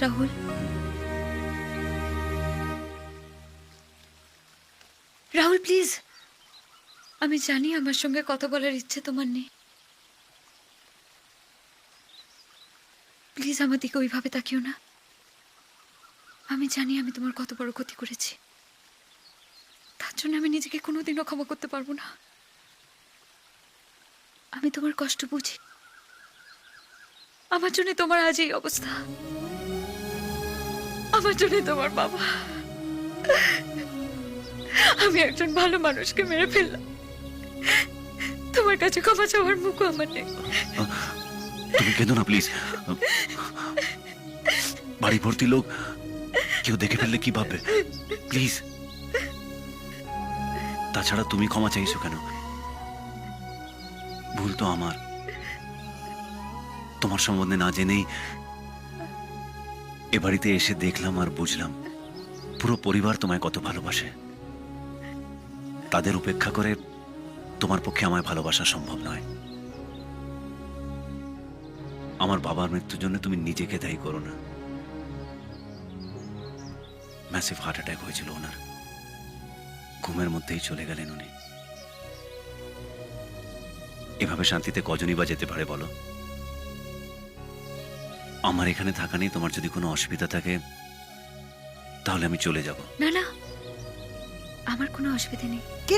Rahul, Rahul please, আমি জানি আমার সঙ্গে কথা বলার ইচ্ছে তোমার নেই। প্লিজ আমার দিকে ওইভাবে তাকিও না। আমি জানি আমি তোমার কত বড় ক্ষতি করেছি, তার জন্য আমি নিজেকে কোনোদিনও ক্ষমা করতে পারবো না। আমি তোমার কষ্ট বুঝি, আমার জন্য তোমার আজ এই অবস্থা, আমার জন্য তোমার বাবা। আমি একজন ভালো মানুষকে মেরে ফেললাম, তোমার কাছে ক্ষমা চাওয়ার মুখও আমার নেই। তুমি কেঁদো না প্লিজ। বাড়ি ভর্তি লোক, কেউ দেখে ফেললে কি ভাববে? প্লিজ। তাছাড়া তুমি ক্ষমা চাইছো কেন? ভুল তো আমার। তোমার সম্বন্ধে না জেনেই এ বাড়িতে এসে দেখলাম আর বুঝলাম পুরো পরিবার তোমায় কত ভালোবাসে। তাদের উপেক্ষা করে তোমার পক্ষে আমায় ভালোবাসা সম্ভব নয়। আমার বাবার মৃত্যুর জন্য তুমি নিজেকে দায়ী করো না। ম্যাসিভ হার্ট অ্যাটাক হয়েছিল ওনার, ঘুমের মধ্যেই চলে গেলেন উনি। এভাবে শান্তিতে কজনই বা যেতে পারে বলো? আমার এখানে থাকা নেই, তোমার যদি কোনো অসুবিধা থাকে তাহলে আমি চলে যাব। না না, আমার কোনো অসুবিধা নেই।